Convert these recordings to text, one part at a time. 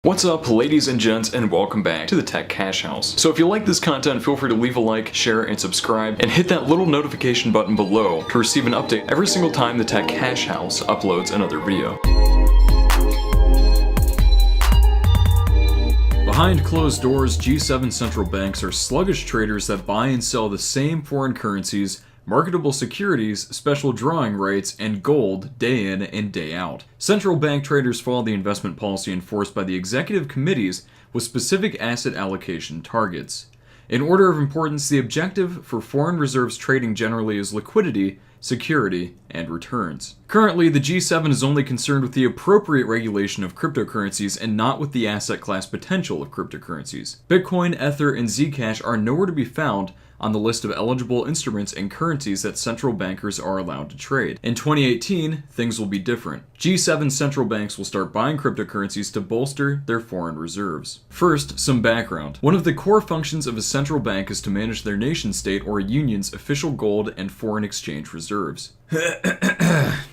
What's up, ladies and gents, and welcome back to the Tech Cash House. So if you like this content, feel free to leave a like, share, and subscribe, and hit that little notification button below to receive an update every single time the Tech Cash House uploads another video. Behind closed doors, G7 central banks are sluggish traders that buy and sell the same foreign currencies, marketable securities, special drawing rights, and gold day in and day out. Central bank traders follow the investment policy enforced by the executive committees with specific asset allocation targets. In order of importance, the objective for foreign reserves trading generally is liquidity, security, and returns. Currently, the G7 is only concerned with the appropriate regulation of cryptocurrencies and not with the asset class potential of cryptocurrencies. Bitcoin, Ether, and Zcash are nowhere to be found on the list of eligible instruments and currencies that central bankers are allowed to trade. In 2018, things will be different. G7 central banks will start buying cryptocurrencies to bolster their foreign reserves. First, some background. One of the core functions of a central bank is to manage their nation state or union's official gold and foreign exchange reserves.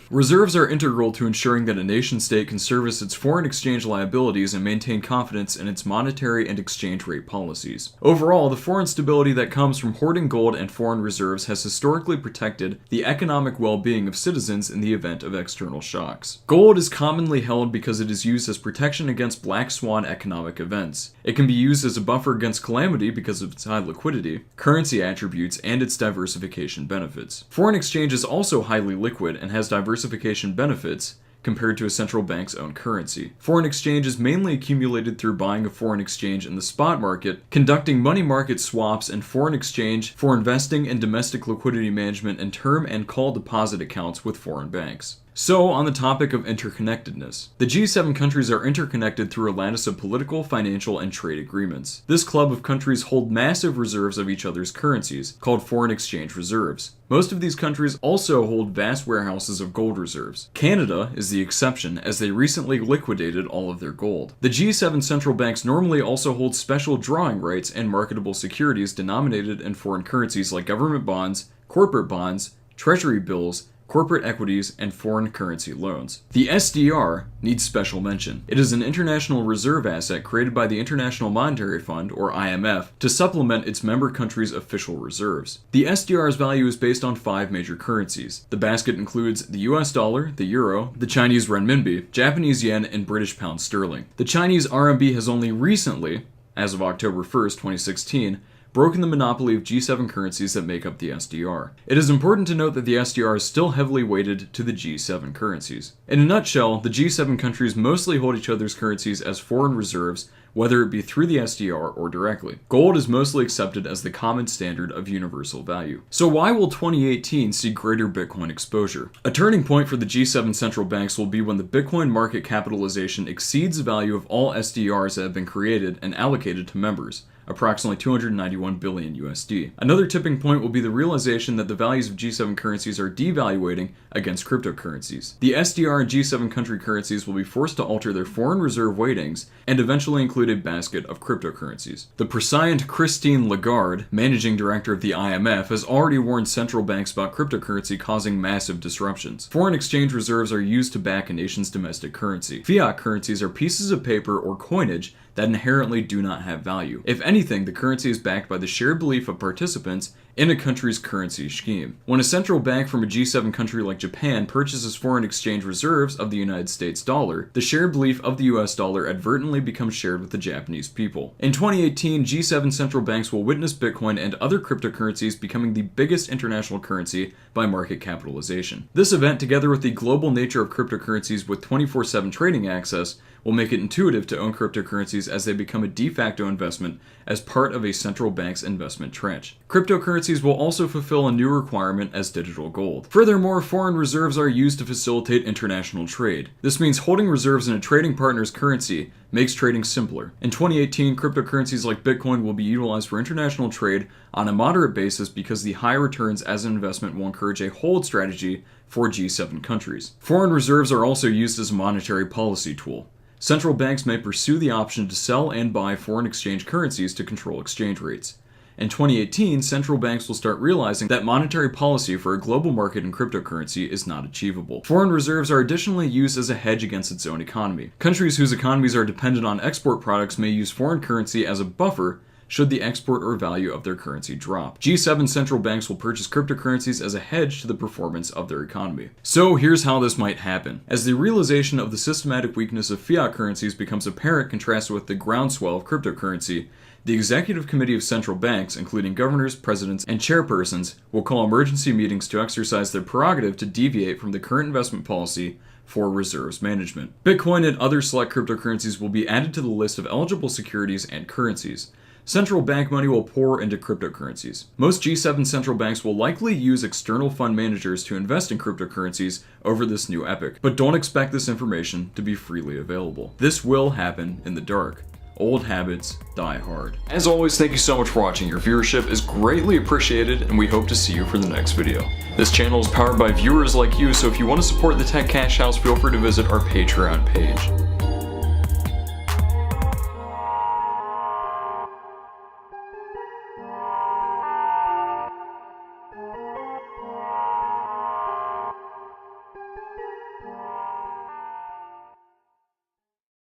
Reserves are integral to ensuring that a nation-state can service its foreign exchange liabilities and maintain confidence in its monetary and exchange rate policies. Overall, the foreign stability that comes from hoarding gold and foreign reserves has historically protected the economic well-being of citizens in the event of external shocks. Gold is commonly held because it is used as protection against black swan economic events. It can be used as a buffer against calamity because of its high liquidity, currency attributes, and its diversification benefits. Foreign exchange is also highly liquid and has diversification benefits compared to a central bank's own currency. Foreign exchange is mainly accumulated through buying a foreign exchange in the spot market, conducting money market swaps and foreign exchange for investing in domestic liquidity management and term and call deposit accounts with foreign banks. So, on the topic of interconnectedness, the G7 countries are interconnected through a lattice of political, financial, and trade agreements. This club of countries hold massive reserves of each other's currencies, called foreign exchange reserves. Most of these countries also hold vast warehouses of gold reserves. Canada is the exception, as they recently liquidated all of their gold. The G7 central banks normally also hold special drawing rights and marketable securities denominated in foreign currencies like government bonds, corporate bonds, treasury bills, corporate equities, and foreign currency loans. The SDR needs special mention. It is an international reserve asset created by the International Monetary Fund, or IMF, to supplement its member countries' official reserves. The SDR's value is based on 5 major currencies. The basket includes the US dollar, the euro, the Chinese renminbi, Japanese yen, and British pound sterling. The Chinese RMB has only recently, as of October 1st, 2016, broken the monopoly of G7 currencies that make up the SDR. It is important to note that the SDR is still heavily weighted to the G7 currencies. In a nutshell, the G7 countries mostly hold each other's currencies as foreign reserves, whether it be through the SDR or directly. Gold is mostly accepted as the common standard of universal value. So why will 2018 see greater Bitcoin exposure? A turning point for the G7 central banks will be when the Bitcoin market capitalization exceeds the value of all SDRs that have been created and allocated to members, approximately 291 billion USD. Another tipping point will be the realization that the values of G7 currencies are devaluating against cryptocurrencies. The SDR and G7 country currencies will be forced to alter their foreign reserve weightings and eventually include a basket of cryptocurrencies. The prescient Christine Lagarde, managing director of the IMF, has already warned central banks about cryptocurrency causing massive disruptions. Foreign exchange reserves are used to back a nation's domestic currency. Fiat currencies are pieces of paper or coinage that inherently do not have value. If anything, the currency is backed by the shared belief of participants in a country's currency scheme. When a central bank from a G7 country like Japan purchases foreign exchange reserves of the United States dollar, the shared belief of the US dollar advertently becomes shared with the Japanese people. In 2018, G7 central banks will witness Bitcoin and other cryptocurrencies becoming the biggest international currency by market capitalization. This event, together with the global nature of cryptocurrencies with 24/7 trading access, will make it intuitive to own cryptocurrencies as they become a de facto investment as part of a central bank's investment trench. Cryptocurrencies will also fulfill a new requirement as digital gold. Furthermore, foreign reserves are used to facilitate international trade. This means holding reserves in a trading partner's currency makes trading simpler. In 2018, cryptocurrencies like Bitcoin will be utilized for international trade on a moderate basis because the high returns as an investment will encourage a hold strategy for G7 countries. Foreign reserves are also used as a monetary policy tool. Central banks may pursue the option to sell and buy foreign exchange currencies to control exchange rates. In 2018, central banks will start realizing that monetary policy for a global market in cryptocurrency is not achievable. Foreign reserves are additionally used as a hedge against its own economy. Countries whose economies are dependent on export products may use foreign currency as a buffer should the export or value of their currency drop. G7 central banks will purchase cryptocurrencies as a hedge to the performance of their economy. So here's how this might happen. As the realization of the systematic weakness of fiat currencies becomes apparent contrasted with the groundswell of cryptocurrency, the Executive Committee of Central Banks, including governors, presidents, and chairpersons, will call emergency meetings to exercise their prerogative to deviate from the current investment policy for reserves management. Bitcoin and other select cryptocurrencies will be added to the list of eligible securities and currencies. Central bank money will pour into cryptocurrencies. Most G7 central banks will likely use external fund managers to invest in cryptocurrencies over this new epoch, but don't expect this information to be freely available. This will happen in the dark. Old habits die hard. As always, thank you so much for watching. Your viewership is greatly appreciated, and we hope to see you for the next video. This channel is powered by viewers like you, so if you want to support the Tech Cash House, feel free to visit our Patreon page.